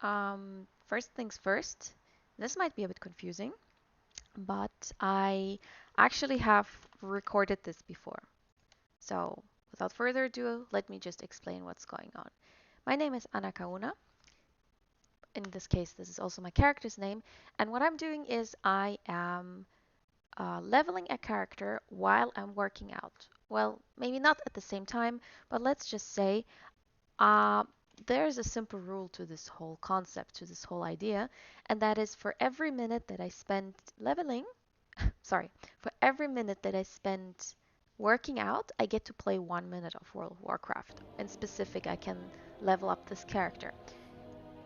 First things first, this might be a bit confusing, but I actually have recorded this before. So, without further ado, let me just explain what's going on. My name is Anakaona. In this case, this is also my character's name. And what I'm doing is I am leveling a character while I'm working out. Well, maybe not at the same time, but let's just say uh, there's a simple rule to this whole concept, to this whole idea, and that is for every minute that I spend leveling, sorry, for every minute that I spend working out, I get to play 1 minute of World of Warcraft. In specific, I can level up this character.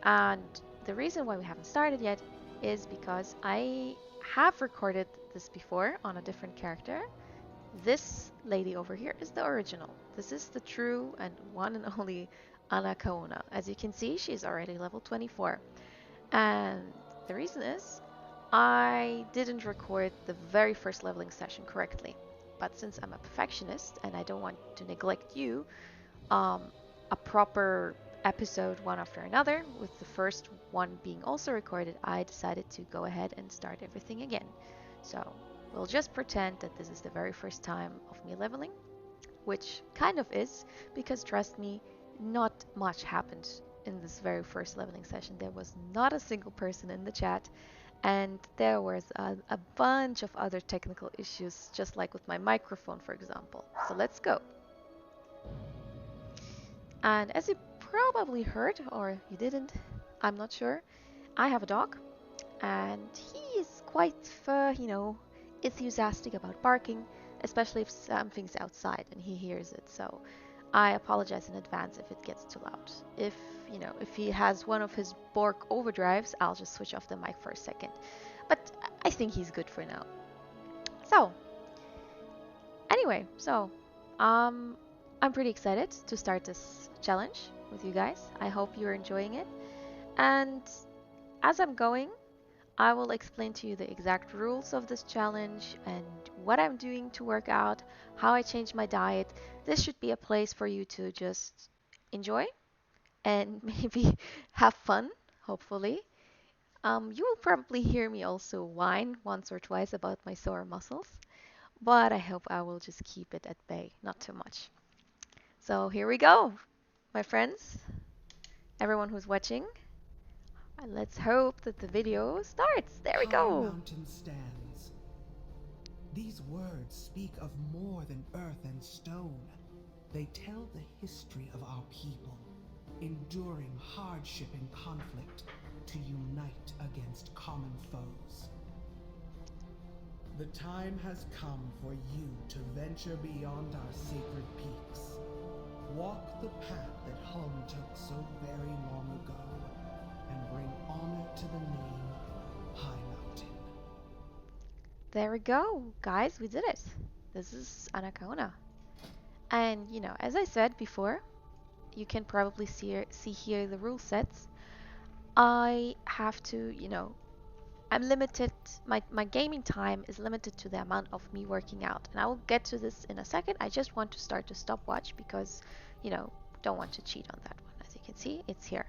And the reason why we haven't started yet is because I have recorded this before on a different character. This lady over here is the original. This is the true and one and only Anakaona. As you can see, she's already level 24. And the reason is I didn't record the very first leveling session correctly. But since I'm a perfectionist and I don't want to neglect you, um, a proper episode one after another, with the first one being also recorded, I decided to go ahead and start everything again. So we'll just pretend that this is the very first time of me leveling, which kind of is, because trust me, not much happened in this very first leveling session. There was not a single person in the chat, and there was a bunch of other technical issues, just like with my microphone, for example. So let's go. And as you probably heard, or you didn't, I'm not sure, I have a dog, and he is quite, enthusiastic about barking, especially if something's outside and he hears it. So I apologize in advance if it gets too loud. If he has one of his Bork overdrives, I'll just switch off the mic for a second. But I think he's good for now. So, anyway, um, I'm pretty excited to start this challenge with you guys. I hope you're enjoying it. And as I'm going, I will explain to you the exact rules of this challenge and what I'm doing to work out, how I change my diet. This should be a place for you to just enjoy and maybe have fun, hopefully. You will probably hear me also whine once or twice about my sore muscles, but I hope I will just keep it at bay, not too much. So here we go, my friends, everyone who's watching. Let's hope that the video starts. There we High go. mountain stands. These words speak of more than earth and stone. They tell the history of our people, enduring hardship and conflict to unite against common foes. The time has come for you to venture beyond our sacred peaks. Walk the path that Hum took so very long ago, and bring honor to the name High Mountain. There we go, guys, we did it. This is Anakaona. And, as I said before, you can probably see here the rule sets. I have to, I'm limited, my gaming time is limited to the amount of me working out. And I will get to this in a second. I just want to start a stopwatch because, don't want to cheat on that one. As you can see, it's here.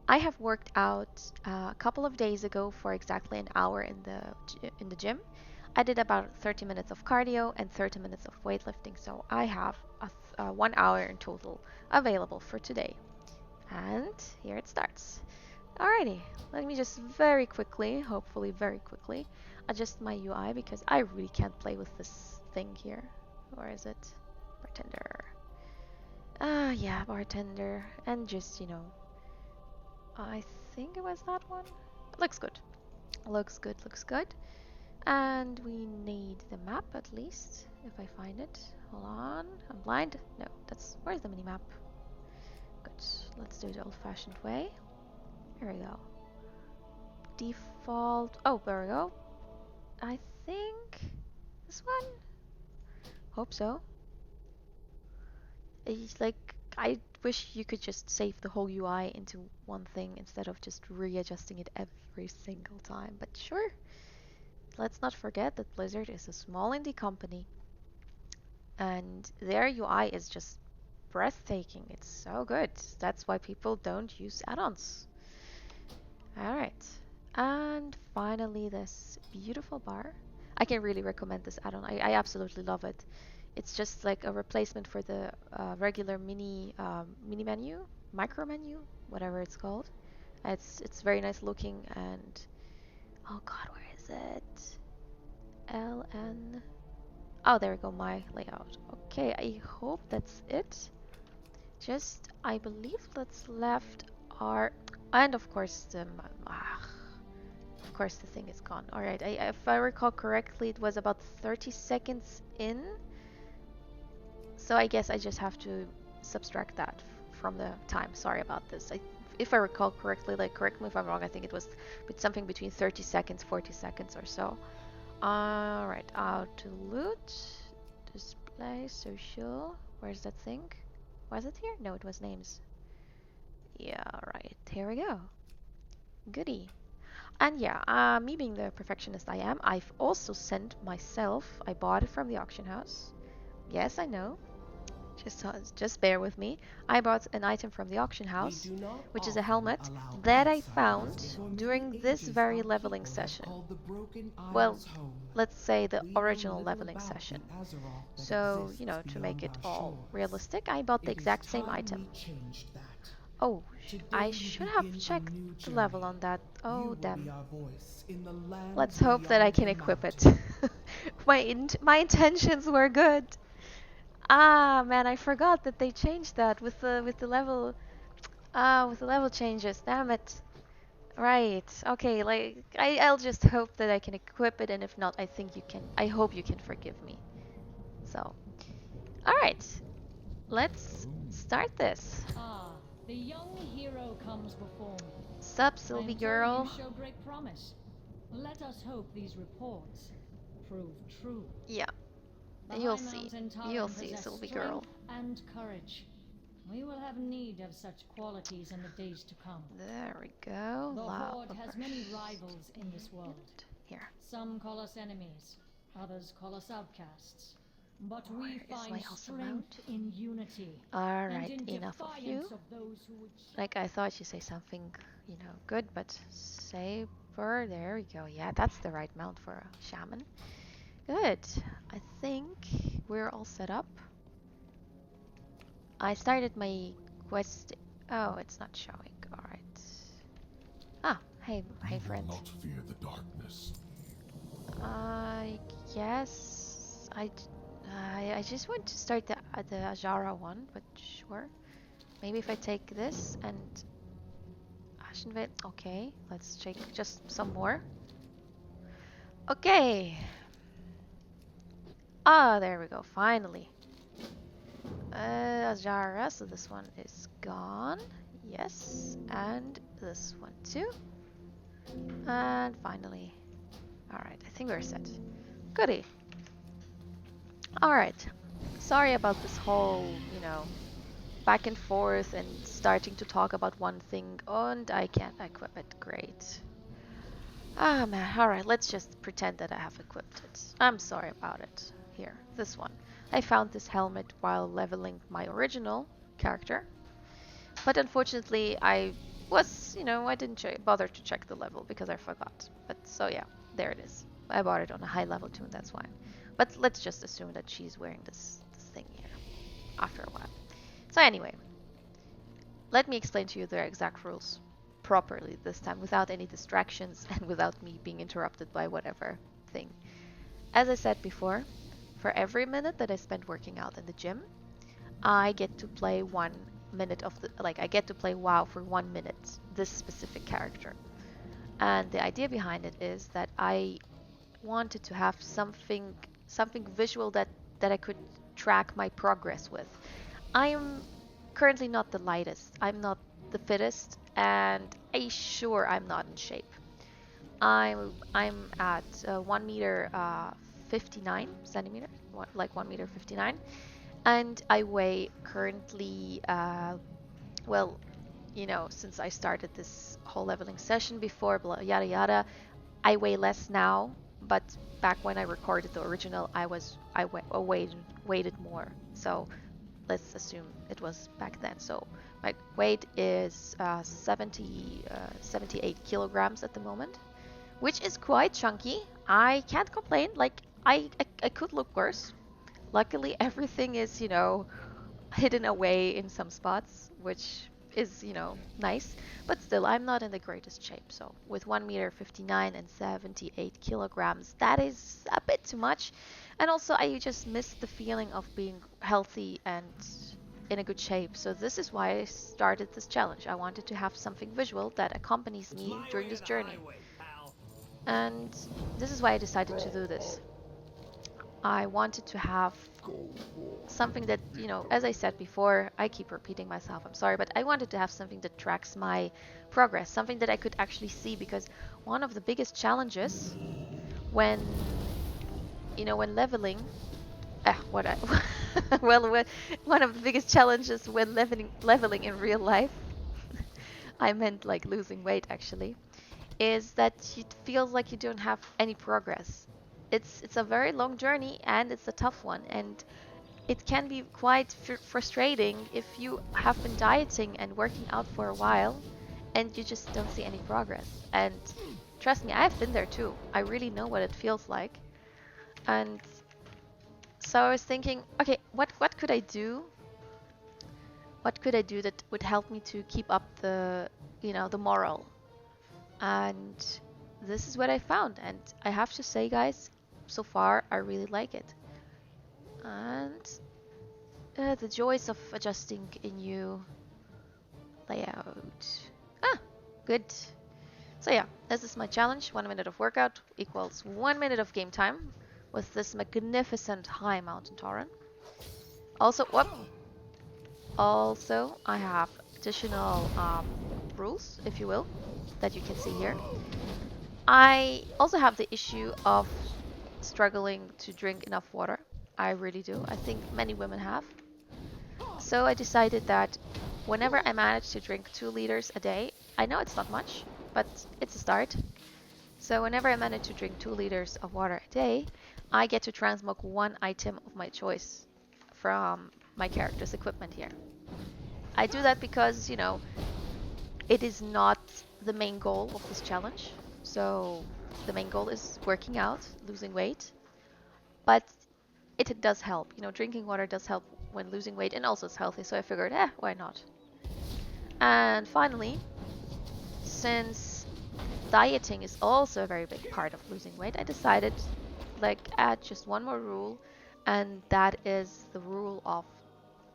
I have worked out a couple of days ago for exactly an hour in the gym. I did about 30 minutes of cardio and 30 minutes of weightlifting, so I have 1 hour in total available for today. And here it starts. Alrighty, let me just very quickly, hopefully very quickly, adjust my UI because I really can't play with this thing here. Or is it? Bartender. Yeah, bartender. And just, I think it was that one. Looks good. Looks good, looks good. And we need the map at least, if I find it. Hold on. I'm blind. No, where's the mini map? Good. Let's do it the old-fashioned way. Here we go. Default. Oh, there we go. I think this one. Hope so. It's like I wish you could just save the whole UI into one thing instead of just readjusting it every single time. But sure. Let's not forget that Blizzard is a small indie company and their UI is just breathtaking. It's so good. That's why people don't use add-ons. All right. And finally, this beautiful bar. I can really recommend this add-on. I absolutely love it. It's just like a replacement for the regular mini menu, micro menu, whatever it's called. It's very nice looking and oh God, where is it? LN. Oh, there we go, my layout. Okay, I hope that's it. Just, I believe that's left are, and of course of course the thing is gone. All right, if I recall correctly, it was about 30 seconds in, so I guess I just have to subtract that from the time. Sorry about this. If I recall correctly, like correct me if I'm wrong, I think it was something between 30 seconds, 40 seconds or so. All right, out to loot, display, social. Where's that thing? Was it here? No, it was names. Yeah, right. Here we go. Goody. And yeah, me being the perfectionist I am, I've also sent myself. I bought it from the auction house. Yes, I know. Just bear with me. I bought an item from the auction We house, do not which is a often helmet allow that I outsiders. found For many during this ages, very our leveling people have session. called the Broken Well, Isles home. let's say the We know original little leveling about the session. Azeroth that So, exists to make beyond it our all shores. realistic, I bought the It is exact same time item. we changed that. Oh, I Today we should have begin a checked new the level journey. on that. Oh, You will be damn. our voice in the lands Let's hope that I beyond can the equip it. mountain. My intentions were good. Ah, man, I forgot that they changed that with the level with the level changes. Damn it. Right. Okay, like I'll just hope that I can equip it, and if not, I think you can. I hope you can forgive me. So, all right. Let's start this. Ah, the young hero comes before me. Sup, I Sylvie am told you girl? show great promise. Let us hope these reports prove true. Yeah, The you'll High see. Mountain You'll Tauren see, possess Sylvie girl. strength and courage. We will have need of such qualities in the days to come. There we go. The Lava Horde has many rivals in this stand. world. Here. Some call us enemies, others call us outcasts. But we Where is find my awesome strength mount? in unity and Alright, in enough of you. defiance of those who would Like I thought you say something, good, but saber, there we go. Yeah, that's the right mount for a shaman. Good. I think we're all set up. I started my quest. Oh, it's not showing. Alright. Ah, hey We will friend. not fear the darkness. I guess I just want to start the Ajara one, but sure. Maybe if I take this and Ashenvale. Okay, let's check just some more. Okay. Ah, there we go. Finally. Ajara. So this one is gone. Yes, and this one too. And finally. All right. I think we're set. Goody. All right. Sorry about this whole, back and forth and starting to talk about one thing and I can't equip it. Great. Ah man, alright, let's just pretend that I have equipped it. I'm sorry about it. Here, this one. I found this helmet while leveling my original character, but unfortunately I didn't bother to check the level because I forgot. But so yeah, there it is. I bought it on a high level too, and that's why. But let's just assume that she's wearing this thing here after a while. So anyway, let me explain to you the exact rules properly this time without any distractions and without me being interrupted by whatever thing. As I said before, for every minute that I spend working out in the gym, I get to play 1 minute I get to play WoW for 1 minute, this specific character. And the idea behind it is that I wanted to have something visual that I could track my progress with. I'm currently not the lightest. I'm not the fittest, and I'm not in shape. I'm at 1 meter 59 centimeters, like 1 meter 59, and I weigh currently well, since I started this whole leveling session before, blah, yada yada, I weigh less now. But back when I recorded the original, I weighed more. So let's assume it was back then. So my weight is 78 kilograms at the moment, which is quite chunky. I can't complain. Like I could look worse. Luckily, everything is, hidden away in some spots, which is, nice. But still, I'm not in the greatest shape. So with 1 meter 59 and 78 kilograms, that is a bit too much. And also, I just miss the feeling of being healthy and in a good shape. So this is why I started this challenge. I wanted to have something visual that accompanies It's me my during way or this the journey. highway, pal. And this is why I decided to do this. I wanted to have something that, as I said before, I keep repeating myself, I'm sorry, but I wanted to have something that tracks my progress, something that I could actually see, because one of the biggest challenges when, when leveling, what I, well, one of the biggest challenges when leveling in real life, I meant like losing weight actually, is that it feels like you don't have any progress. It's a very long journey and it's a tough one, and it can be quite frustrating if you have been dieting and working out for a while and you just don't see any progress. And trust me, I've been there too. I really know what it feels like. And so I was thinking, okay, what could I do? What could I do that would help me to keep up the moral? And this is what I found, and I have to say, guys, so far I really like it. And the joys of adjusting a new layout. Ah, good. So yeah, this is my challenge. 1 minute of workout equals 1 minute of game time with this magnificent high mountain torrent. Also, whoop. Also, I have additional rules, if you will, that you can see here. I also have the issue of struggling to drink enough water. I really do. I think many women have. So I decided that whenever I manage to drink 2 liters a day, I know it's not much, but it's a start. So whenever I manage to drink 2 liters of water a day, I get to transmog one item of my choice from my character's equipment here. I do that because, it is not the main goal of this challenge. So the main goal is working out, losing weight, but it does help. Drinking water does help when losing weight, and also it's healthy. So I figured, why not? And finally, since dieting is also a very big part of losing weight, I decided like add just one more rule, and that is the rule of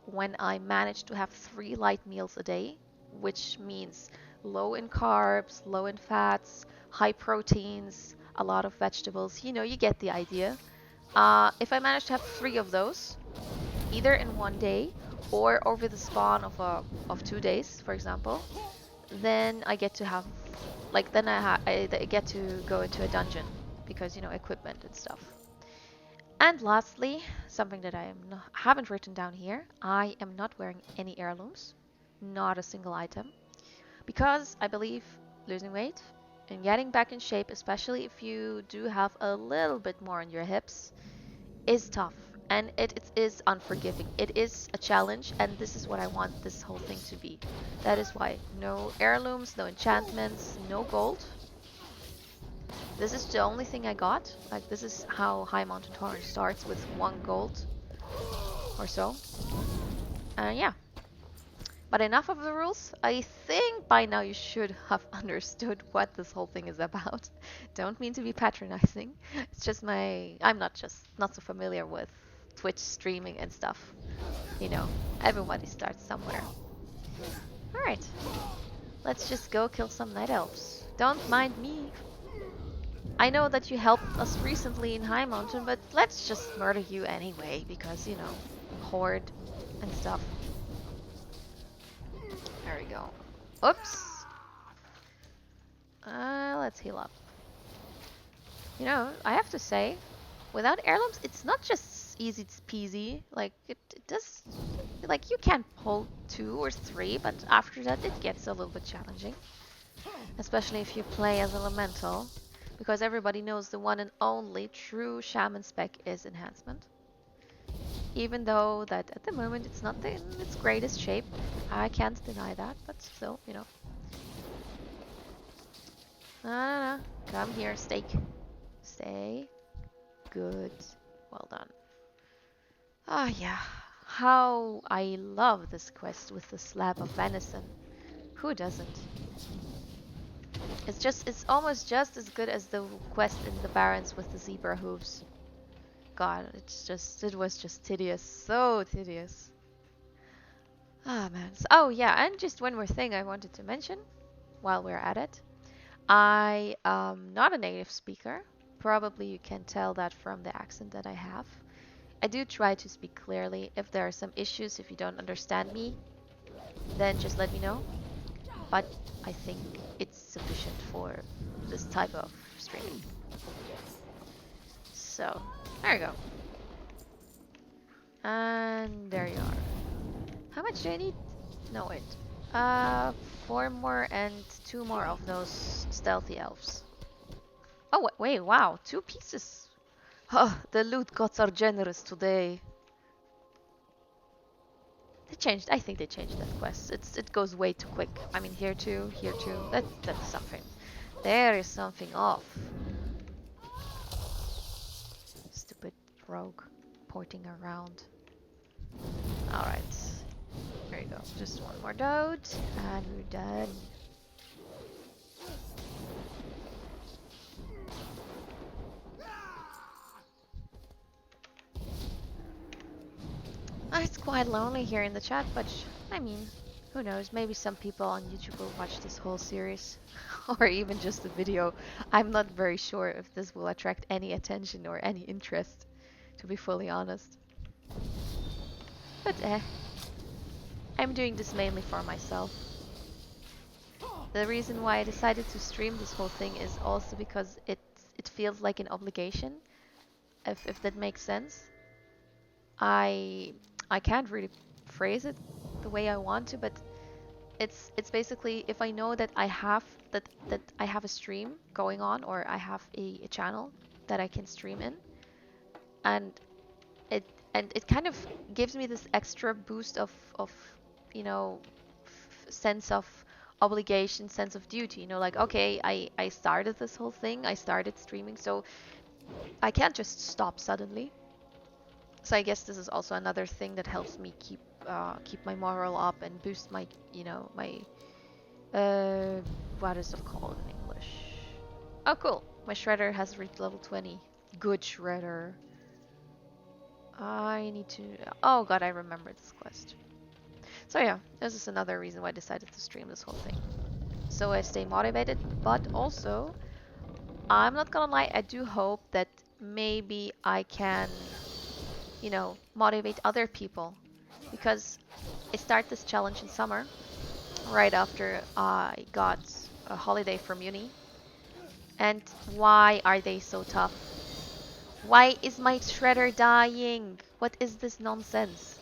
when I manage to have 3 light meals a day, which means low in carbs, low in fats, high proteins, a lot of vegetables. You get the idea. If I manage to have 3 of those, either in one day or over the span of 2 days, for example, then I get to have like then I get to go into a dungeon because equipment and stuff. And lastly, something that haven't written down here, I am not wearing any heirlooms, not a single item, because I believe losing weight and getting back in shape, especially if you do have a little bit more on your hips, is tough, and it is unforgiving. It is a challenge, and this is what I want this whole thing to be. That is why no heirlooms, no enchantments, no gold. This is the only thing I got. Like, this is how High Mountain Torrent starts, with 1 gold or so. Yeah. But enough of the rules. I think by now you should have understood what this whole thing is about. Don't mean to be patronizing. It's just I'm not so familiar with Twitch streaming and stuff. Everybody starts somewhere. Alright, let's just go kill some night elves. Don't mind me. I know that you helped us recently in High Mountain, but let's just murder you anyway, because, horde and stuff. There we go. Oops. Let's heal up. I have to say, without heirlooms, it's not just easy peasy. Like, it does, like, you can pull 2 or 3, but after that it gets a little bit challenging. Especially if you play as elemental, because everybody knows the one and only true shaman spec is enhancement. even though that at the moment it's not in its greatest shape. I can't deny that, but still, you know. No, no, no. Come here, steak. Stay. Good. Well done. Ah, yeah. How I love this quest with the slab of venison. Who doesn't? It's almost just as good as the quest in the Barrens with the zebra hooves. God, it was just tedious. So tedious. Ah, man. So, oh, yeah, and just one more thing I wanted to mention while we're at it. I am not a native speaker. Probably you can tell that from the accent that I have. I do try to speak clearly. If there are some issues, if you don't understand me, then just let me know. But I think it's sufficient for this type of streaming. So, there you go. And there you are. How much do I need? No, wait. Uh, four more and two more of those stealthy elves. Oh, wait, wow, two pieces. Oh, the loot gods are generous today. They changed. I think they changed that quest. It goes way too quick. I mean, here too, here too. That's something. There is something off. Stupid rogue porting around. All right, there you go. Just one more dot, and we're done. It's quite lonely here in the chat, but I mean, who knows? Maybe some people on YouTube will watch this whole series, or even just the video. I'm not very sure if this will attract any attention or any interest, to be fully honest. But I'm doing this mainly for myself. The reason why I decided to stream this whole thing is also because it feels like an obligation, if that makes sense. I I can't really phrase it the way I want to, but it's basically if I know that I have a stream going on or I have a channel that I can stream in, and it it kind of gives me this extra boost of you know sense of obligation, sense of duty. You know, like okay, I started this whole thing, I started streaming, so I can't just stop suddenly. So I guess this is also another thing that helps me keep my moral up and boost my my uh what is it called in English? Oh cool. My shredder has reached level 20. Good shredder. I need to oh god, I remember this quest. So yeah, this is another reason why I decided to stream this whole thing. So I stay motivated, but also I'm not gonna lie, I do hope that maybe I can motivate other people because I start this challenge in summer, right after I got a holiday from uni. And why are they so tough? Why is my shredder dying? What is this nonsense?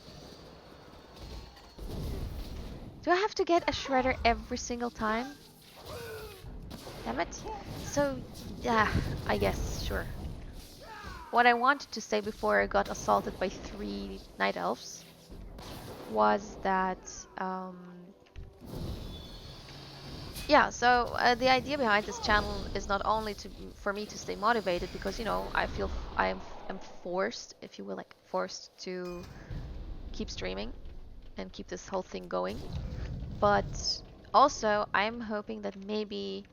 Do I have to get a shredder every single time? Damn it. So, yeah, I guess, sure. What I wanted to say before I got assaulted by 3 night elves was that um, yeah, so the idea behind this channel is not only for me to stay motivated because I feel am forced, if you will, like forced to keep streaming and keep this whole thing going, but also I'm hoping that maybe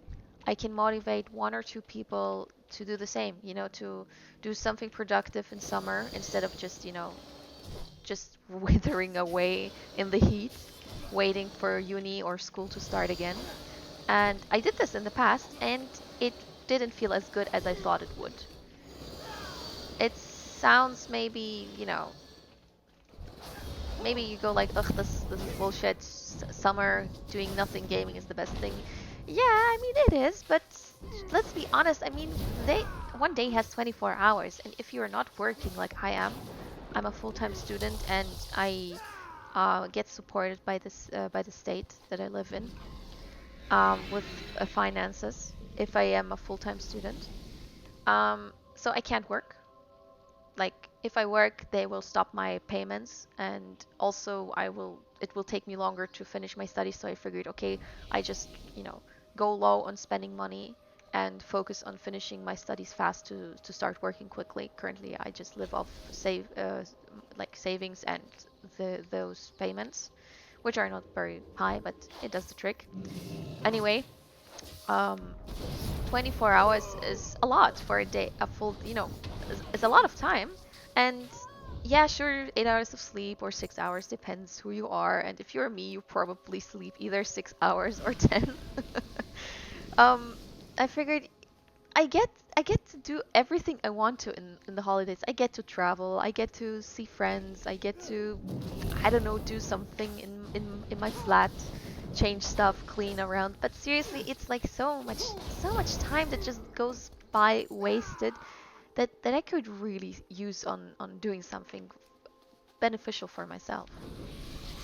I can motivate one or two people to do the same, to do something productive in summer instead of just withering away in the heat, waiting for uni or school to start again. And I did this in the past, and it didn't feel as good as I thought it would. It sounds maybe you go like, ugh, this is bullshit. Summer doing nothing gaming is the best thing. Yeah, I mean it is, but let's be honest. I mean, one day has 24 hours, and if you're not working like I am, I'm a full-time student, and I get supported by by the state that I live in with finances if I am a full-time student. So I can't work. like if I work, they will stop my payments, and also it will take me longer to finish my studies. So I figured, okay, I just, go low on spending money and focus on finishing my studies fast to start working quickly. Currently, I just live off like savings and those payments, which are not very high, but it does the trick. Anyway, um, 24 hours is a lot for a day, a full, is a lot of time. And yeah, sure, 8 hours of sleep or 6 hours depends who you are. And if you're me, you probably sleep either 6 hours or 10. um, I figured I get to do everything I want to in the holidays. I get to travel, I get to see friends, I get to, I don't know, do something in my flat, change stuff, clean around. But seriously, it's like so much time that just goes by wasted that I could really use on doing something beneficial for myself.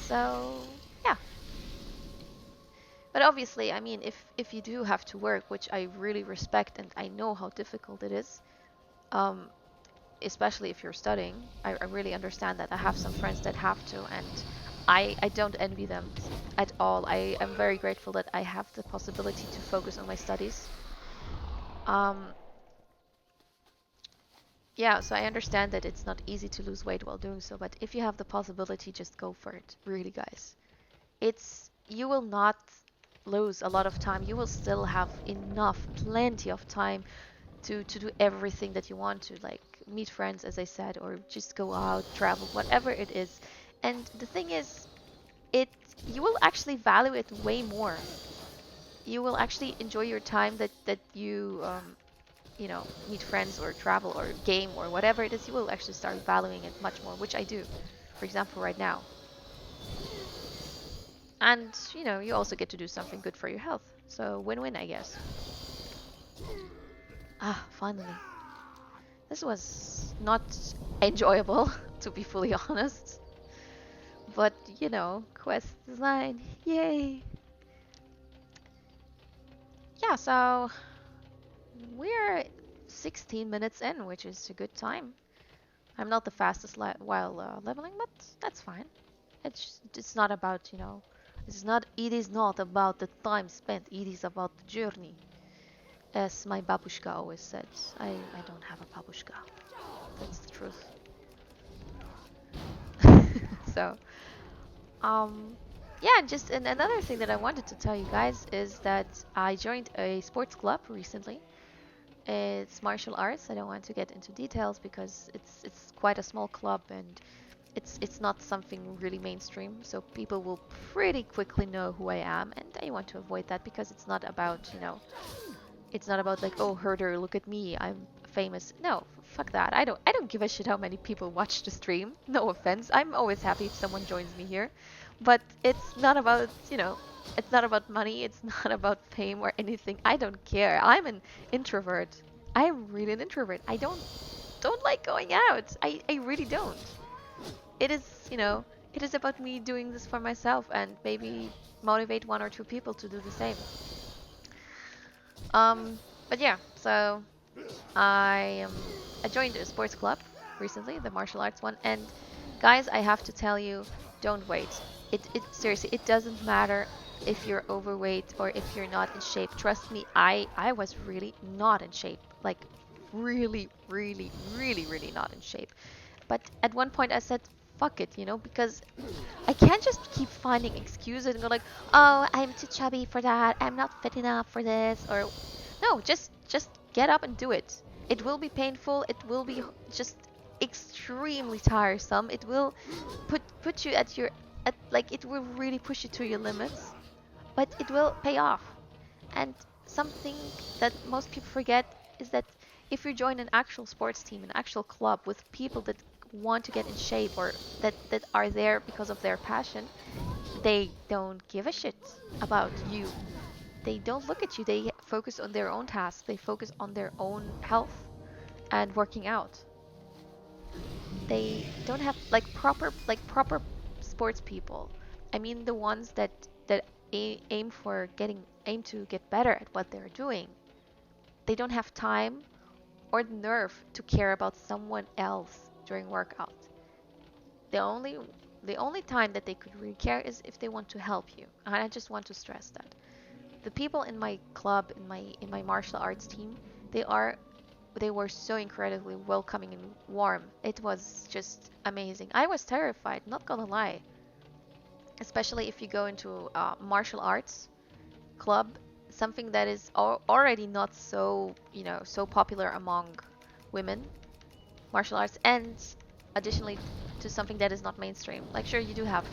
So, yeah. But obviously, I mean, if you do have to work, which I really respect and I know how difficult it is, um, especially if you're studying, I really understand that. I have some friends that have to, and I don't envy them at all. I am very grateful that I have the possibility to focus on my studies. Um, yeah, so I understand that it's not easy to lose weight while doing so, but if you have the possibility, just go for it. Really, guys. You will not lose a lot of time. You will still have plenty of time to do everything that you want to, like meet friends, as I said, or just go out, travel, whatever it is. And the thing is, it you will actually value it way more. You will actually enjoy your time that you meet friends or travel or game or whatever it is. You will actually start valuing it much more, which I do. For example, right now. And you also get to do something good for your health. So win-win, I guess. Ah, finally. This was not enjoyable, to be fully honest. But, quest design. Yay. Yeah, so we're 16 minutes in, which is a good time. I'm not the fastest while leveling, but that's fine. It's not about, it is not about the time spent. It is about the journey. As my babushka always said, I don't have a babushka. That's the truth. So, um, yeah, just and another thing that I wanted to tell you guys is that I joined a sports club recently. It's martial arts. I don't want to get into details because it's quite a small club and it's not something really mainstream. So people will pretty quickly know who I am, and I want to avoid that because it's not about like, oh, herder, look at me, I'm famous. No, fuck that. I don't give a shit how many people watch the stream. No offense. I'm always happy if someone joins me here. But it's not about, it's not about money, it's not about fame or anything. I don't care. I'm an introvert. I'm really an introvert. I don't like going out. I really don't. It is, it is about me doing this for myself and maybe motivate one or two people to do the same. Um, but yeah, so I joined a sports club recently, the martial arts one, and guys, I have to tell you, don't wait. It seriously, it doesn't matter if you're overweight or if you're not in shape. Trust me, I was really not in shape. Like really, really, really, really not in shape. But at one point I said, fuck it, because I can't just keep finding excuses and go like, "Oh, I'm too chubby for that. I'm not fit enough for this." Or no, just get up and do it. It will be painful. It will be just extremely tiresome. It will put you at like it will really push you to your limits, but it will pay off. And something that most people forget is that if you join an actual sports team, an actual club with people that want to get in shape or that are there because of their passion, they don't give a shit about you. They don't look at you. They focus on their own tasks. They focus on their own health and working out. They don't have like proper sports people. I mean the ones that aim to get better at what they're doing. They don't have time or the nerve to care about someone else during workout. The only the only time that they could really care is if they want to help you. And I just want to stress that. The people in my club, in my martial arts team, they are they were so incredibly welcoming and warm. It was just amazing. I was terrified, not gonna lie, especially if you go into martial arts club, something that is already not so, so popular among women, martial arts, and additionally to something that is not mainstream. Like, sure, you do have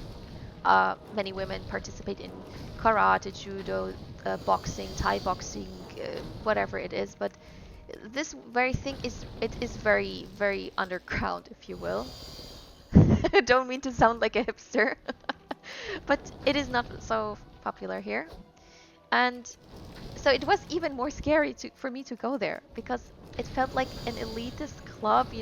many women participate in karate, judo, boxing, Thai boxing, whatever it is, but this very thing is very, very underground, if you will. I don't mean to sound like a hipster, but it is not so popular here. And so it was even more scary for me to go there because it felt like an elitist club,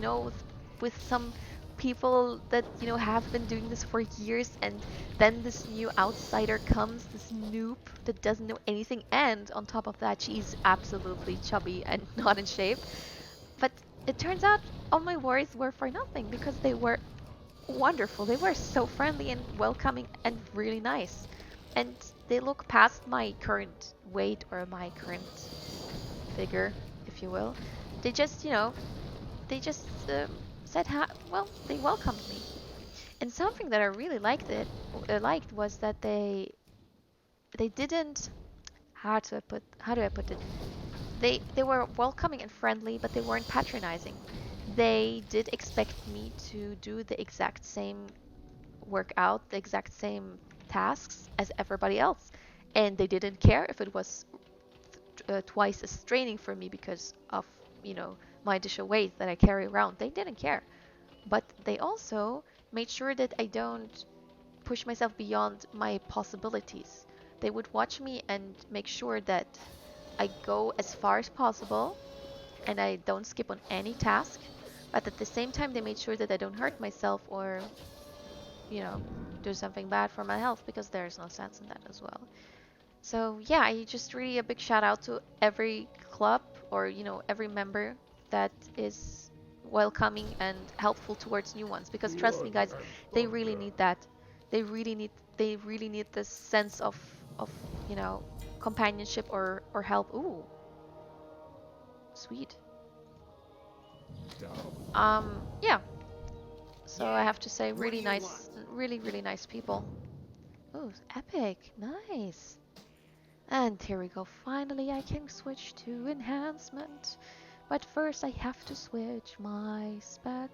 with some people that have been doing this for years, and then this new outsider comes, this noob that doesn't know anything, and on top of that, she's absolutely chubby and not in shape. But it turns out all my worries were for nothing because they were wonderful. They were so friendly and welcoming and really nice. And they look past my current weight or my current figure, if you will. They just, they just said, well, they welcomed me. And something that I really liked was that they didn't, how do I put it? They were welcoming and friendly, but they weren't patronizing. They did expect me to do the exact same work out the exact same tasks as everybody else. And they didn't care if it was twice as straining for me because of, my additional weight that I carry around. They didn't care. But they also made sure that I don't push myself beyond my possibilities. They would watch me and make sure that I go as far as possible and I don't skip on any task. But at the same time, they made sure that I don't hurt myself or you know, do something bad for my health because there's no sense in that as well. So yeah, I just really a big shout out to every club or every member that is welcoming and helpful towards new ones because trust me guys, they really need that. They really need this sense of, you know, companionship or help. Ooh, sweet. Yeah. So I have to say really nice, really really nice people. Oh, epic. Nice. And here we go. Finally, I can switch to enhancement. But first, I have to switch my spec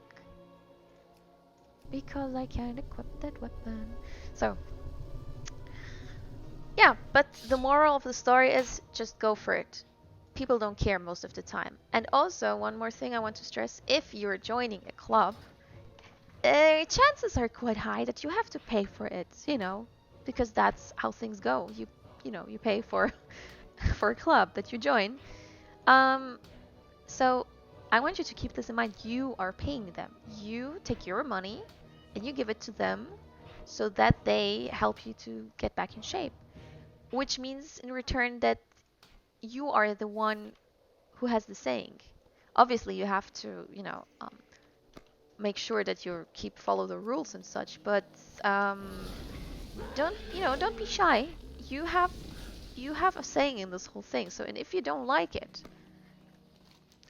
because I can't equip that weapon. So, yeah, but the moral of the story is just go for it. People don't care most of the time. And also, one more thing I want to stress, if you're joining a club, chances are quite high that you have to pay for it, because that's how things go. You pay for for a club that you join. Um, so I want you to keep this in mind. You are paying them. You take your money and you give it to them so that they help you to get back in shape, which means in return that you are the one who has the saying. Obviously, you have to, make sure that you follow the rules and such, but don't be shy. You have you have a saying in this whole thing. So, and if you don't like it,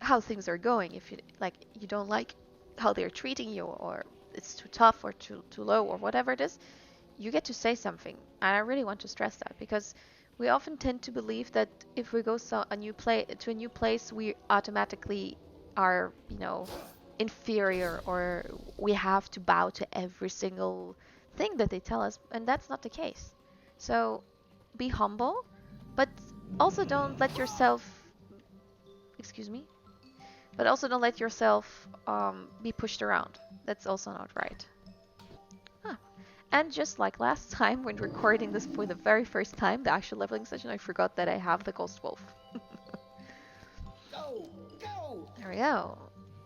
how things are going, if you don't like how they're treating you, or it's too tough or too low or whatever it is, you get to say something. And I really want to stress that because we often tend to believe that if we go to a new place, we automatically are, inferior, or we have to bow to every single thing that they tell us, and that's not the case. So be humble, but also don't let yourself, excuse me, but also don't let yourself be pushed around. That's also not right. Huh. And just like last time when recording this for the very first time, the actual leveling session, I forgot that I have the Ghost Wolf. Go, go, There we go.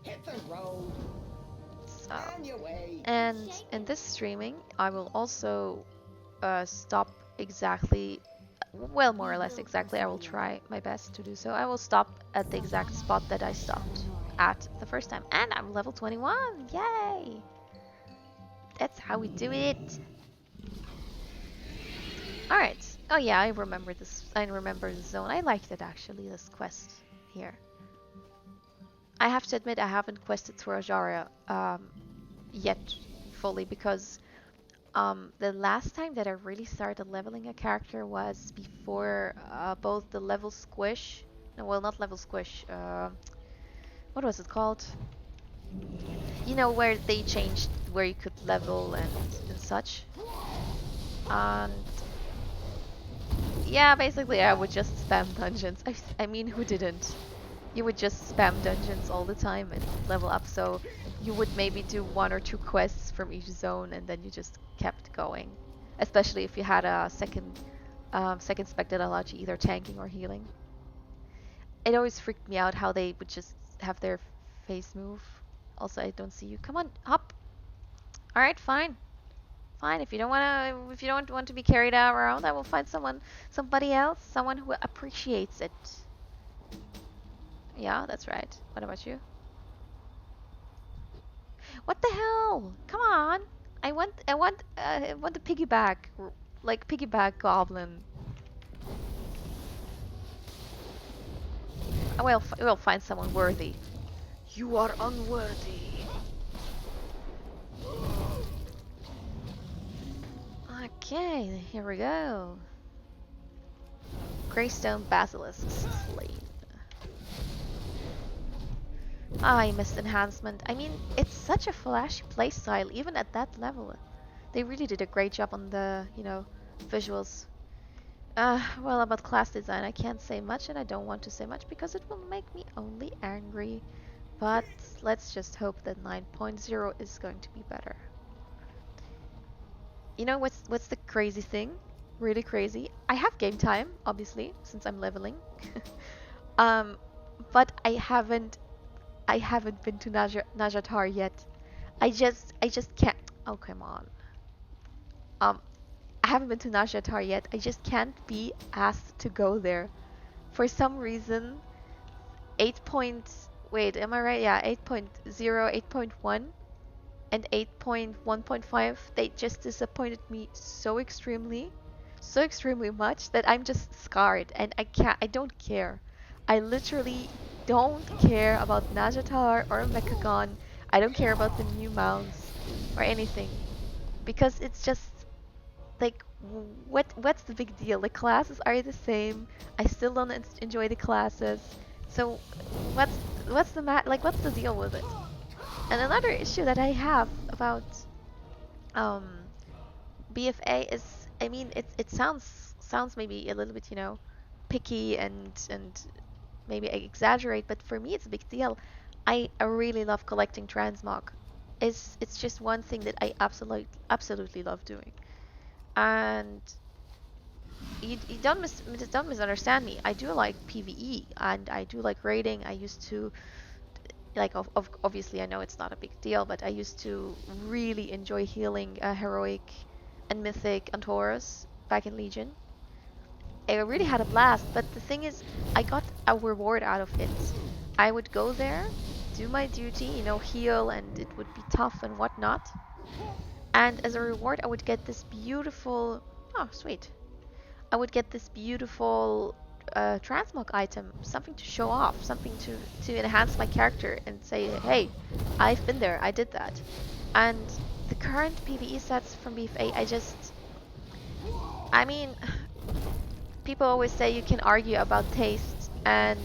hit the road, So, on your way. and in this streaming, I will also stop exactly Well, more or less exactly. I will try my best to do so. I will stop at the exact spot that I stopped at the first time. And I'm level 21! Yay! That's how we do it! Alright. Oh yeah, I remember this. I remember the zone. I liked it actually, this quest here. I have to admit I haven't quested through Ajara yet fully because the last time that I really started leveling a character was before both the level squish, no, well, not level squish, what was it called? You know, where they changed where you could level and such. And yeah, basically I would just spam dungeons. I mean, who didn't? You would just spam dungeons all the time and level up, so you would maybe do one or two quests from each zone and then you just kept going. Especially if you had a second spec that allowed you either tanking or healing. It always freaked me out how they would just have their face move. Also, I don't see you. Come on, hop. All right, fine. Fine. If you don't want to be carried around, I will find somebody else, someone who appreciates it. Yeah, that's right. What about you? What the hell? Come on. I want the piggyback, like piggyback goblin. We'll find someone worthy. You are unworthy. Okay, here we go. Greystone Basilisks slain. Ah, I missed enhancement. I mean, it's such a flashy playstyle, even at that level. They really did a great job on the, visuals. Well, about class design, I can't say much and I don't want to say much because it will make me only angry. But let's just hope that 9.0 is going to be better. You know what's the crazy thing? Really crazy. I have game time, obviously, since I'm leveling. um, but I haven't been to Najatar yet. I just can't. Oh, come on. Um, I haven't been to Najatar yet. I just can't be asked to go there. For some reason, 8 point, wait, am I right? Yeah, 8.0, 8.1, and 8.1.5, they just disappointed me so extremely much that I'm just scarred and I don't care. I literally don't care about Najatar or Mechagon. I don't care about the new mounts or anything because it's just like what's the big deal? The classes are the same. I still don't enjoy the classes. So what's what's the deal with it? And another issue that I have about um BFA is, I mean, it sounds maybe a little bit, picky and maybe I exaggerate, but for me it's a big deal. I really love collecting transmog. It's just one thing that I absolutely love doing. And you don't misunderstand me. I do like PvE and I do like raiding. I used to like obviously I know it's not a big deal, but I used to really enjoy healing heroic and mythic Antorus back in Legion. I really had a blast, but the thing is, I got a reward out of it. I would go there, do my duty, heal, and it would be tough and whatnot. And as a reward, I would get this beautiful. Oh, sweet. I would get this beautiful transmog item, something to show off, something to enhance my character and say, hey, I've been there, I did that. And the current PvE sets from BFA, I mean, people always say you can argue about taste, and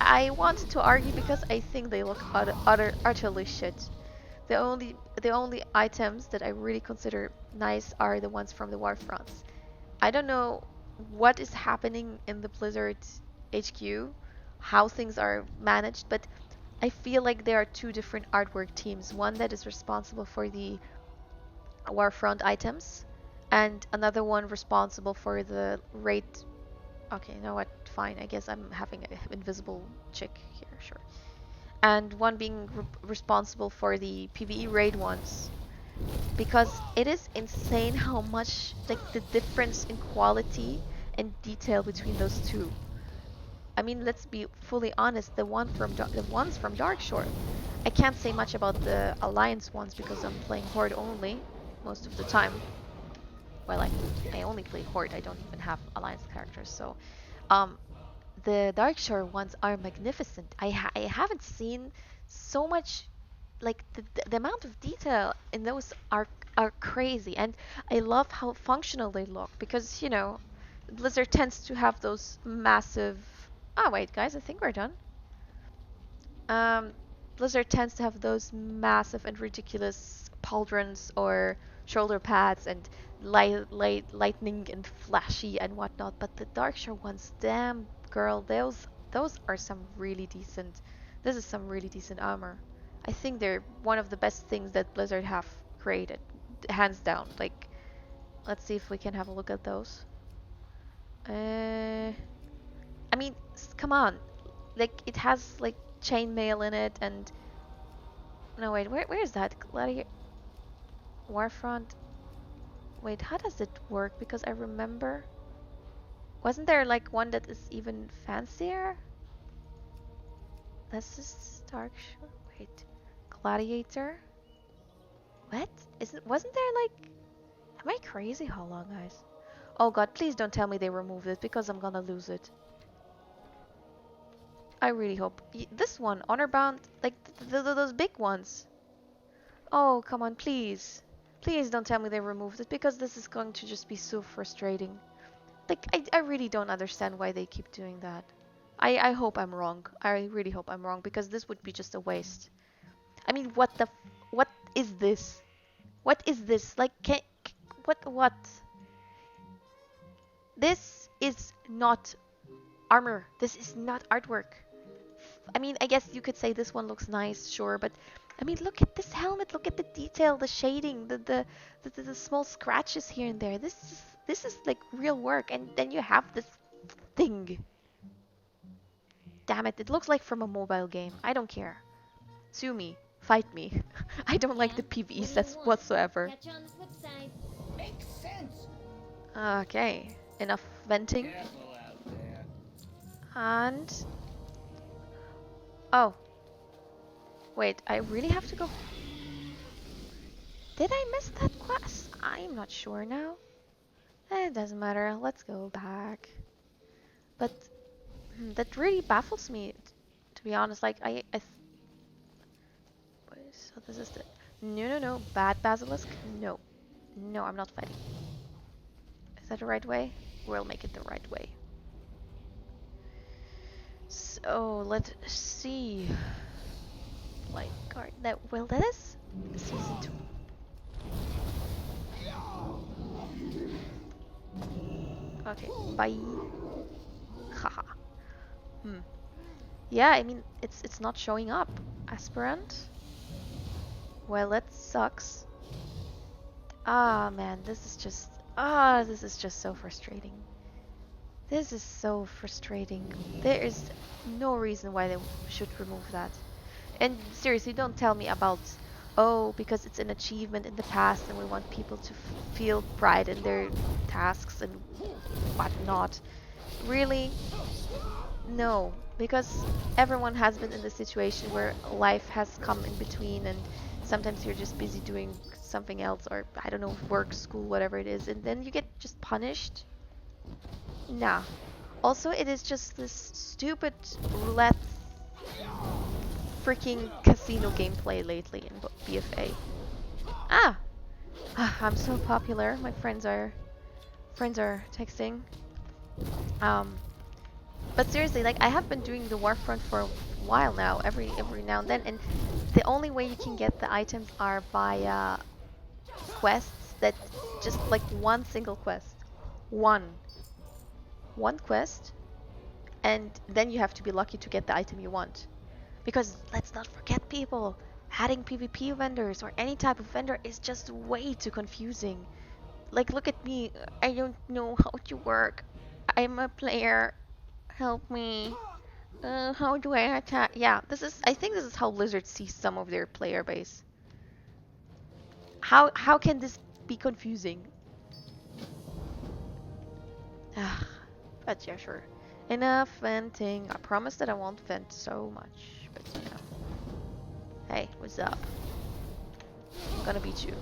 I wanted to argue because I think they look utterly shit. The only items that I really consider nice are the ones from the Warfronts. I don't know what is happening in the Blizzard HQ, how things are managed, but I feel like there are two different artwork teams. One that is responsible for the Warfront items, and another one responsible for the raid. Okay, you know what? Fine. I guess I'm having an invisible chick here, sure. And one being responsible for the PvE raid ones, because it is insane how much like the difference in quality and detail between those two. I mean, let's be fully honest. The ones from Darkshore. I can't say much about the Alliance ones because I'm playing Horde only most of the time. Well, I only play Horde. I don't even have Alliance characters. So, um, the Darkshore ones are magnificent. I haven't seen so much, like the amount of detail in those are crazy, and I love how functional they look because Blizzard tends to have those massive. Ah, wait, guys, I think we're done. Um, Blizzard tends to have those massive and ridiculous pauldrons or shoulder pads and lightning and flashy and whatnot. But the Darkshore ones, damn girl, those are some really decent. This is some really decent armor. I think they're one of the best things that Blizzard have created, hands down. Like, let's see if we can have a look at those. I mean, come on, like it has like chainmail in it and no, wait, where is that? Gladiator Warfront. Wait, how does it work? Because I remember, wasn't there like one that is even fancier? This is Dark Shore. Wait, Gladiator. What? Isn't wasn't there like? Am I crazy? Hold on, guys. Oh God, please don't tell me they removed it because I'm gonna lose it. I really hope this one, Honorbound, like those big ones. Oh, come on, please. Please don't tell me they removed it because this is going to just be so frustrating. Like, I really don't understand why they keep doing that. I hope I'm wrong. I really hope I'm wrong because this would be just a waste. I mean, what is this? What is this? Like, what? This is not armor. This is not artwork. I mean, I guess you could say this one looks nice, sure, but I mean, look at this helmet. Look at the detail, the shading, the small scratches here and there. This is like real work, and then you have this thing. Damn it! It looks like from a mobile game. I don't care. Sue me, fight me. I don't like Yeah? the PvE What do you sets want? whatsoever. Catch you on the flip side. Makes sense. Okay, enough venting. Careful out there. And oh, wait, I really have to go. Did I miss that quest? I'm not sure now. It doesn't matter. Let's go back. But that really baffles me, to be honest. Like wait, so this is the no, bad basilisk. No, no, I'm not fighting. Is that the right way? We'll make it the right way. So let's see. Light card. That is season 2. Okay, bye. Haha. Hmm. Yeah, I mean it's not showing up. Aspirant. Well, that sucks. Ah man, this is just so frustrating. This is so frustrating. There is no reason why they should remove that. And seriously, don't tell me about, oh, because it's an achievement in the past and we want people to feel pride in their tasks and whatnot. Really? No, because everyone has been in the situation where life has come in between and sometimes you're just busy doing something else or I don't know, work, school, whatever it is, and then you get just punished. Nah. Also, it is just this stupid roulette freaking casino gameplay lately in BFA. Ah! I'm so popular. My friends are texting. Um, but seriously, like I have been doing the Warfront for a while now, every now and then, and the only way you can get the items are via quests that just like one single quest. One. One quest, and then you have to be lucky to get the item you want. Because let's not forget, people, adding PvP vendors or any type of vendor is just way too confusing. Like, look at me. I don't know how to work. I'm a player. Help me. How do I attack? Yeah, I think this is how Blizzard sees some of their player base. How can this be confusing? But yeah, sure. Enough venting. I promise that I won't vent so much. But you know. Hey, what's up? I'm gonna beat you.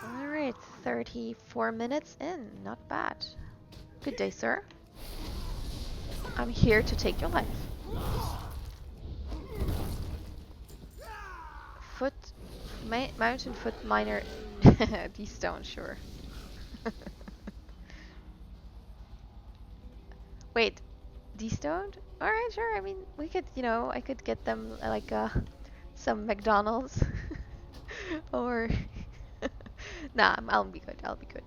Alright, 34 minutes in. Not bad. Good day, sir. I'm here to take your life. Foot... mountain foot miner... D-stone, sure. Wait, D-stoned? Alright, sure. I mean, we could, you know, I could get them like some McDonald's. Or... Nah, I'll be good. I'll be good.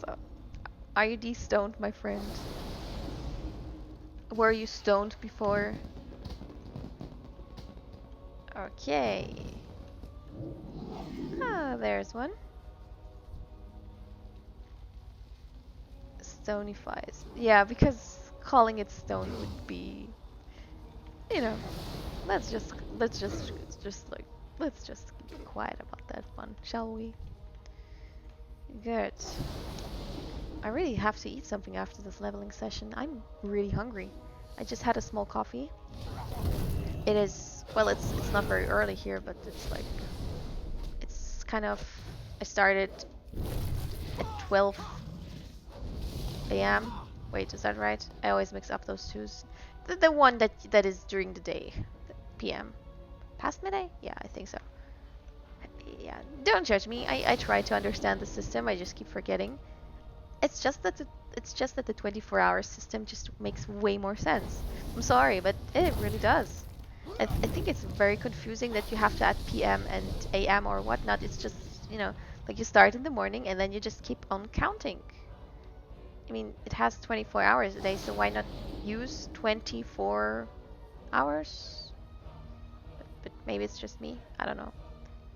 So... Are you de-stoned, my friend? Were you stoned before? Okay. Ah, there's one. Stonifies. Yeah, because calling it stone would be, you know, let's just keep quiet about that one, shall we? Good. I really have to eat something after this leveling session. I'm really hungry. I just had a small coffee. It is, well, it's not very early here, but it's like, it's kind of, I started at 12 a.m. Wait, is that right? I always mix up those twos. The one that is during the day, p.m. Past midday? Yeah, I think so. Yeah, don't judge me. I try to understand the system. I just keep forgetting. It's just that the 24-hour system just makes way more sense. I'm sorry, but it really does. I think it's very confusing that you have to add PM and AM or whatnot. It's just, you know, like you start in the morning and then you just keep on counting. I mean, it has 24 hours a day, so why not use 24 hours? But maybe it's just me. I don't know.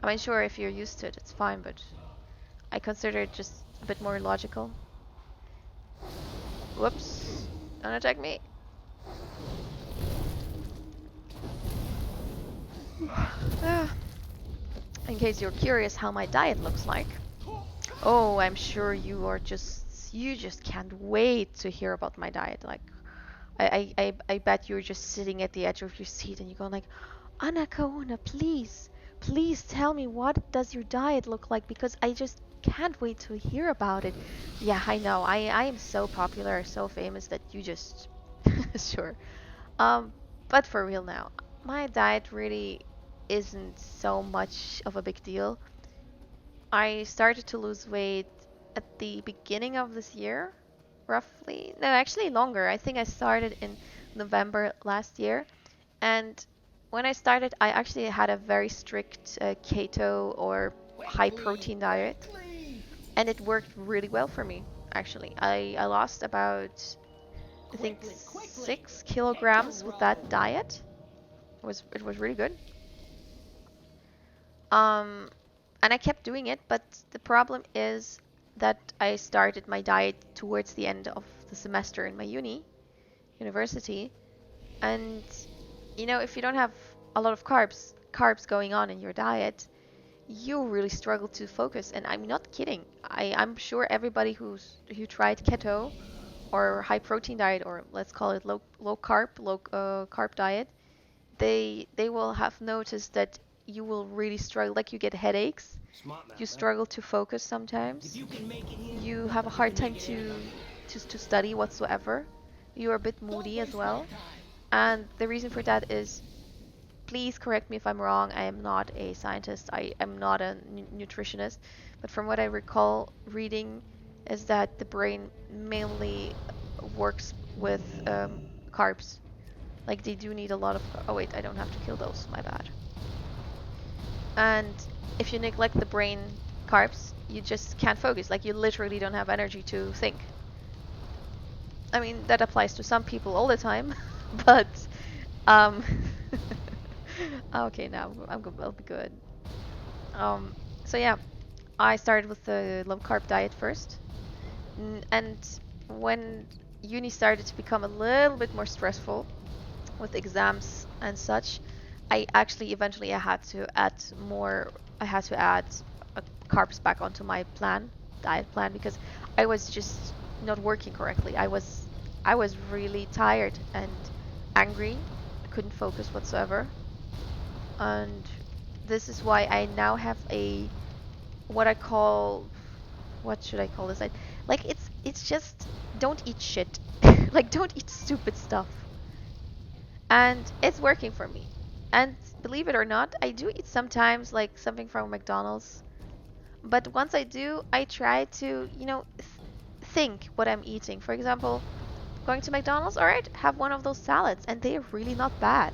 I mean, sure, if you're used to it, it's fine, but I consider it just a bit more logical. Whoops. Don't attack me. In case you're curious how my diet looks like. Oh, I'm sure you just can't wait to hear about my diet. Like, I bet you're just sitting at the edge of your seat and you're going like, Anakaona, please tell me, what does your diet look like? Because I just can't wait to hear about it. Yeah, I know. I am so popular, so famous that you just sure. Um, but for real now, my diet really isn't so much of a big deal. I started to lose weight at the beginning of this year, roughly. No, actually longer. I think I started in November last year. And when I started, I actually had a very strict keto or high Quickly, protein diet. quickly, And it worked really well for me, actually. I lost about, I think, quickly. 6 kilograms with that Roll. diet. It was really good. Um, and I kept doing it, but the problem is that I started my diet towards the end of the semester in my university, and you know, if you don't have a lot of carbs going on in your diet, you really struggle to focus. And I'm not kidding. I'm sure everybody who tried keto or high protein diet, or let's call it low carb diet, they will have noticed that you will really struggle, like you get headaches, Smart you mouth, huh? struggle to focus If sometimes, you can make it here, you have a you hard can time make it anywhere. to study whatsoever, you're a bit Don't moody as waste my well. time. And the reason for that is, please correct me if I'm wrong, I am not a scientist, I am not a nutritionist, but from what I recall reading is that the brain mainly works with carbs. Like they do need a lot of oh wait, I don't have to kill those, my bad. And if you neglect the brain carbs, you just can't focus. Like you literally don't have energy to think. I mean, that applies to some people all the time, but um okay, now I'm good. I'll be good. Um so yeah, I started with the low carb diet first. And when uni started to become a little bit more stressful with exams and such, I actually eventually I had to add more. I had to add carbs back onto my diet plan, because I was just not working correctly. I was really tired and angry. I couldn't focus whatsoever. And this is why I now have a what I call what should I call this? Like it's just don't eat shit. Like don't eat stupid stuff. And it's working for me. And believe it or not, I do eat sometimes like something from McDonald's. But once I do, I try to, think what I'm eating. For example, going to McDonald's, all right, have one of those salads, and they are really not bad.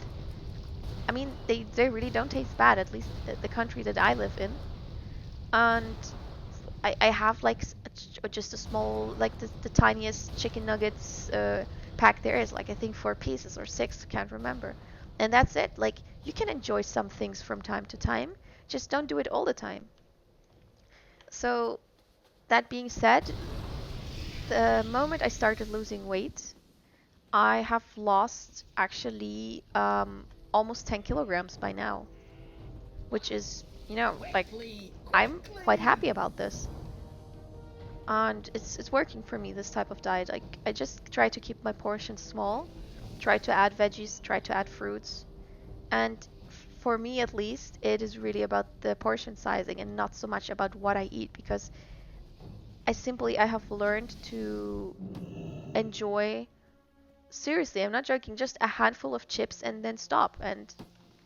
I mean, they really don't taste bad, at least the country that I live in. And I have like just a small, like the tiniest chicken nuggets pack there is, like I think 4 pieces or six, can't remember. And that's it. Like you can enjoy some things from time to time, just don't do it all the time. So that being said, the moment I started losing weight, I have lost actually almost 10 kilograms by now, which is, like Quickly, I'm quite quickly! happy about this. And it's working for me, this type of diet. Like I just try to keep my portions small, try to add veggies, try to add fruits. And for me at least, it is really about the portion sizing and not so much about what I eat, because I have learned to enjoy, seriously, I'm not joking, just a handful of chips and then stop, and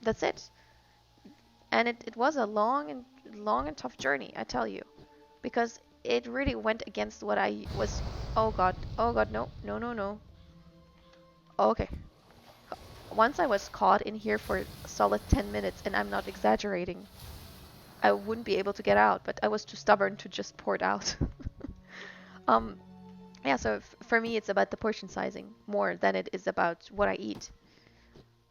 that's it. And it was a long and tough journey, I tell you, because it really went against what I was. Oh god, no, no, no, no. Okay. Once I was caught in here for a solid 10 minutes, and I'm not exaggerating. I wouldn't be able to get out, but I was too stubborn to just pour it out. um, yeah, so for me, it's about the portion sizing more than it is about what I eat.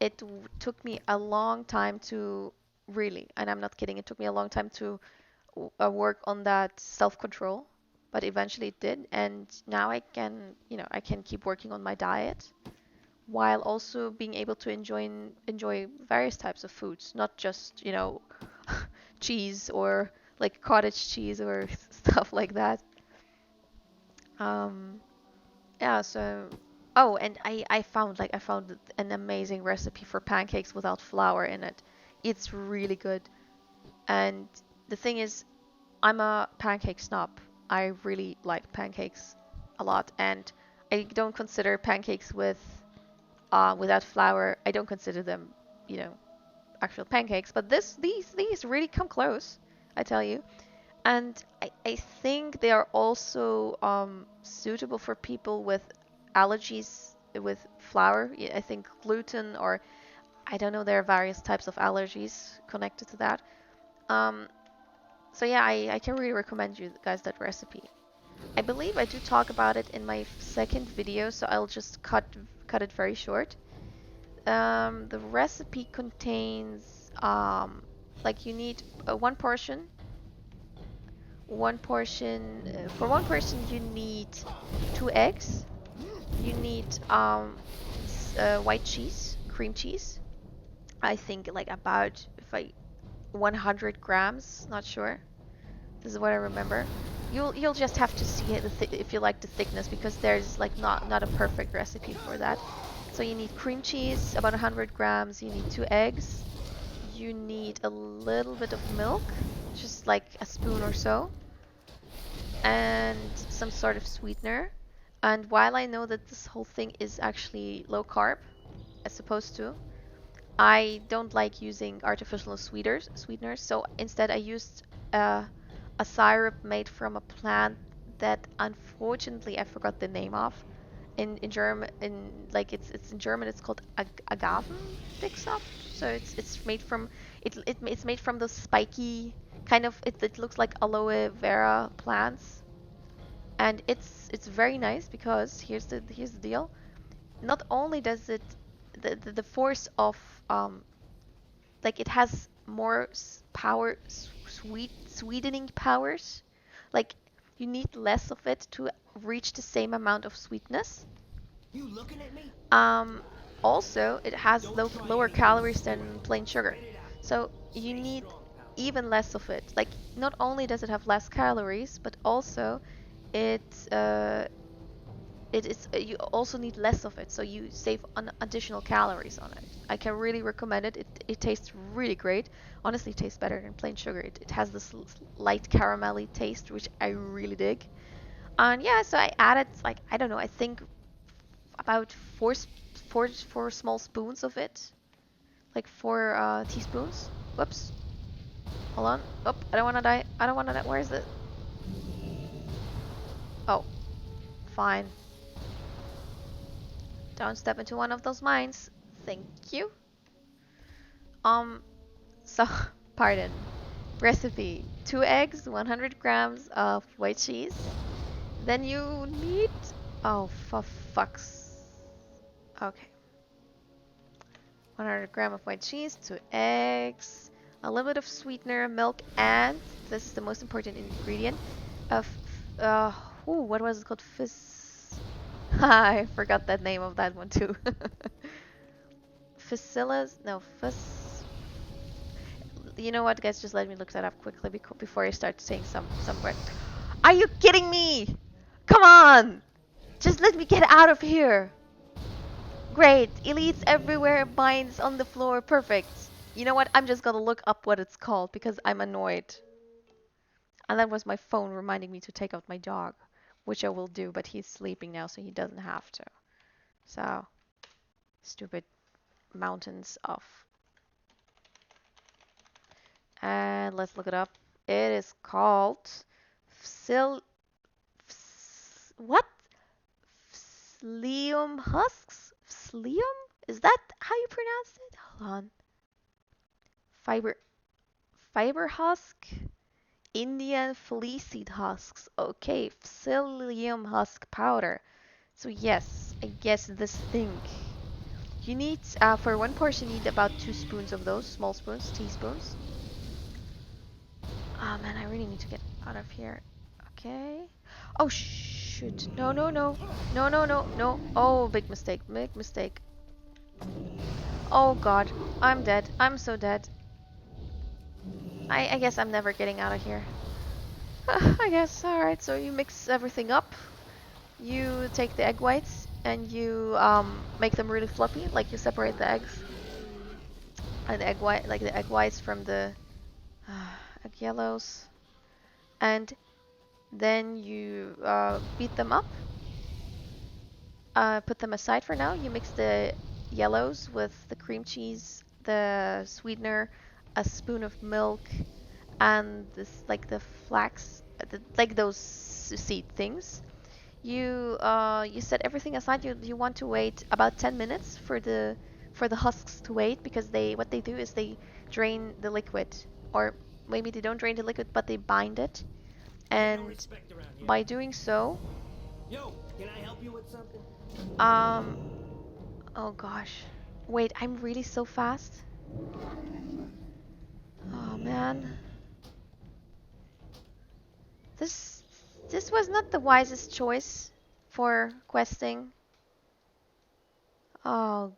It took me a long time to really, and I'm not kidding, it took me a long time to work on that self-control, but eventually it did, and now I can keep working on my diet while also being able to enjoy various types of foods, not just, cheese or like cottage cheese or stuff like that. Um, yeah, so oh, and I found an amazing recipe for pancakes without flour in it. It's really good. And the thing is, I'm a pancake snob. I really like pancakes a lot, and I don't consider pancakes without flour. I don't consider them, you know, actual pancakes. But these really come close, I tell you. And I think they are also suitable for people with allergies with flour. I think gluten, or I don't know, there are various types of allergies connected to that. Um, so yeah, I can really recommend you guys that recipe. I believe I do talk about it in my second video, so I'll just cut it very short. The recipe contains like you need for one person you need 2 eggs. You need white cheese, cream cheese. I think like about if I 100 grams, not sure. This is what I remember. You'll just have to see it if you like the thickness, because there's like not a perfect recipe for that. So you need cream cheese, about 100 grams. You need 2 eggs. You need a little bit of milk, just like a spoon or so, and some sort of sweetener. And while I know that this whole thing is actually low carb, as opposed to, I don't like using artificial sweeteners, so instead I used uh, a syrup made from a plant that unfortunately I forgot the name of. In German, it's in German, it's called Agavendicksaft. So it's made from it's made from the spiky kind of, it looks like aloe vera plants, and it's very nice because here's the deal. Not only does it the force of like it has more power, sweetening powers. Like you need less of it to reach the same amount of sweetness. You looking at me? Um, Also, it has Don't try lower anything calories stupid. than plain sugar. Spit it out. So you Stay need strong, pal. even less of it. Like, not only does it have less calories, but also it uh, it is you also need less of it, so you save on additional calories on it. I can really recommend it. It tastes really great. Honestly, it tastes better than plain sugar. It has this light caramelly taste, which I really dig. And yeah, so I added like I don't know. I think about four small spoons of it, like 4 teaspoons. Whoops, hold on. Oh, I don't want to die. I don't want to die. Where is it? Oh, fine. Don't step into one of those mines. Thank you. Um, So, pardon. Recipe: 2 eggs, 100 grams of white cheese. Then you need. Oh, for fuck's. Okay. 100 grams of white cheese, 2 eggs, a little bit of sweetener, milk, and this is the most important ingredient of. Uh, what was it called? I forgot that name of that one too. Facilas? No, you know what, guys? Just let me look that up quickly before I start saying some word. Are you kidding me? Come on! Just let me get out of here. Great. Elites everywhere, binds on the floor. Perfect. You know what? I'm just gonna look up what it's called because I'm annoyed. And that was my phone reminding me to take out my dog, which I will do, but he's sleeping now, so he doesn't have to. So, stupid mountains of. And let's look it up. It is called Fsil. What? Phlium husks? Phlium? Is that how you pronounce it? Hold on. Fiber fiber husk? Indian fleeceseed husks. Okay, psyllium husk powder. So yes, I guess this thing. You need, for one portion, you need about 2 spoons of those, small spoons, teaspoons. Oh man, I really need to get out of here. Okay. Oh shoot. No, no, no. No, no, no, no. Oh, big mistake, big mistake. Oh god, I'm dead. I'm so dead. I guess I'm never getting out of here. I guess. Alright, so you mix everything up. You take the egg whites and you make them really fluffy. Like you separate the eggs and the egg white, like the egg whites from the egg yellows. And then you beat them up. Put them aside for now. You mix the yellows with the cream cheese, the sweetener, a spoon of milk, and this like the flax, like those seed things. You set everything aside. You want to wait about 10 minutes for the husks to wait because what they do is they drain the liquid, or maybe they don't drain the liquid but they bind it, and by doing so, Yo, can I help you with something? um oh gosh, wait, I'm really so fast. Oh man, this this was not the wisest choice for questing. Oh,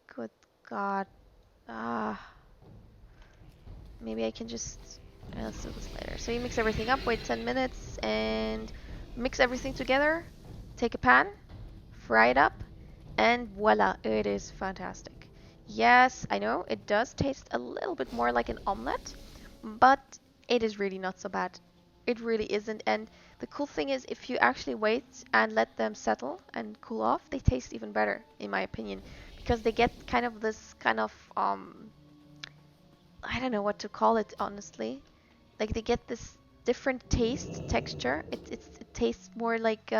good God. Ah, maybe I can just. Let's do this later. So you mix everything up, wait 10 minutes, and mix everything together. Take a pan, fry it up, and voila, it is fantastic. Yes, I know it does taste a little bit more like an omelette, but it is really not so bad. It really isn't. And the cool thing is, if you actually wait and let them settle and cool off, they taste even better, in my opinion, because they get kind of this kind of I don't know what to call it honestly. Like they get this different taste, texture. It tastes more like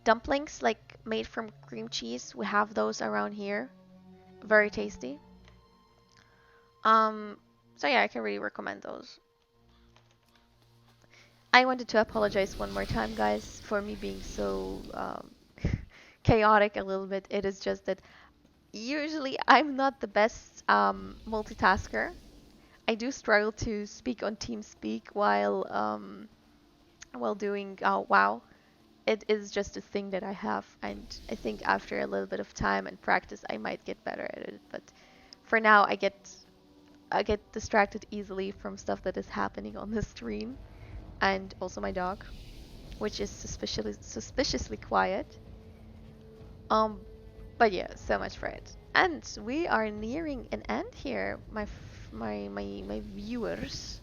dumplings, like made from cream cheese. We have those around here. Very tasty. Um, so yeah, I can really recommend those. I wanted to apologize one more time, guys, for me being so chaotic a little bit. It is just that usually I'm not the best multitasker. I do struggle to speak on TeamSpeak while doing WoW. It is just a thing that I have, and I think after a little bit of time and practice, I might get better at it. But for now, I get I get distracted easily from stuff that is happening on the stream, and also my dog, which is suspiciously quiet. Um, but yeah, so much for it. And we are nearing an end here, my viewers,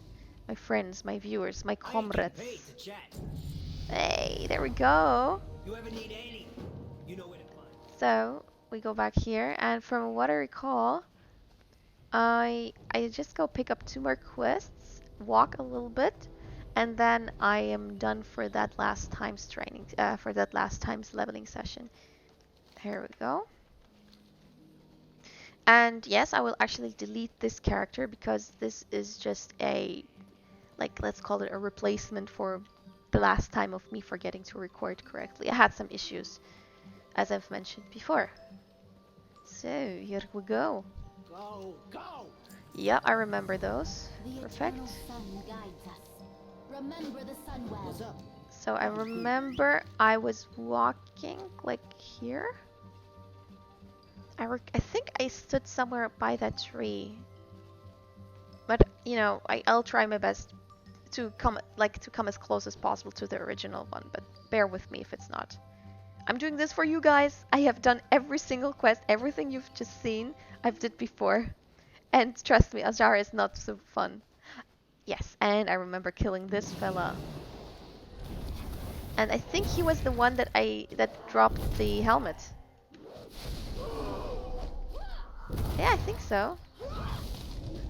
my friends, my viewers, my I ain't getting paid comrades. to chat. Hey, there we go. You ever need any? You know where to find me. So we go back here, and from what I recall, I just go pick up two more quests, walk a little bit, and then I am done for that last time's training, for that last time's leveling session. Here we go. And yes, I will actually delete this character because this is just a, like, let's call it a replacement for the last time of me forgetting to record correctly. I had some issues, as I've mentioned before. So here we go. Go, go! Yeah, I remember those. The eternal Perfect. sun guides us. Remember the sun well. What's up? So I remember I was walking like here. I think I stood somewhere by that tree. But you know, I'll try my best to come as close as possible to the original one, but bear with me if it's not. I'm doing this for you guys. I have done every single quest, everything you've just seen, I've did before. And trust me, Azara is not so fun. Yes, and I remember killing this fella. And I think he was the one that dropped the helmet. Yeah, I think so.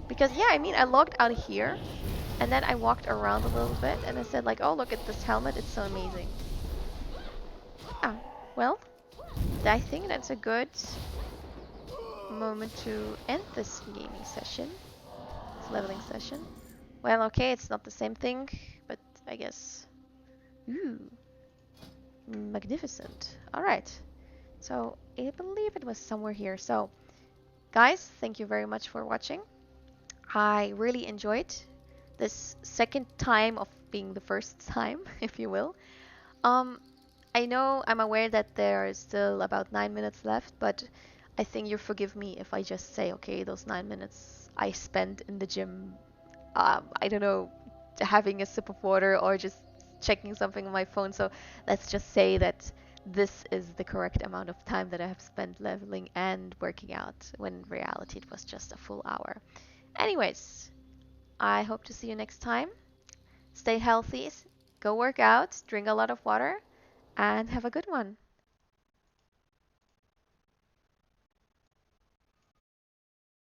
Because yeah, I mean, I logged out here, and then I walked around a little bit, and I said like, oh, look at this helmet, it's so amazing. Ah, well, I think that's a good moment to end this gaming session, this leveling session. Well, okay, it's not the same thing, but I guess. Ooh, magnificent. All right, so I believe it was somewhere here. So, guys, thank you very much for watching. I really enjoyed this second time of being the first time, if you will. Um, I know I'm aware that there is still about 9 minutes left, but I think you forgive me if I just say, okay, those 9 minutes I spent in the gym, I don't know, having a sip of water or just checking something on my phone. So let's just say that this is the correct amount of time that I have spent leveling and working out, when in reality it was just a full hour. Anyways, I hope to see you next time. Stay healthy, go work out, drink a lot of water, and have a good one.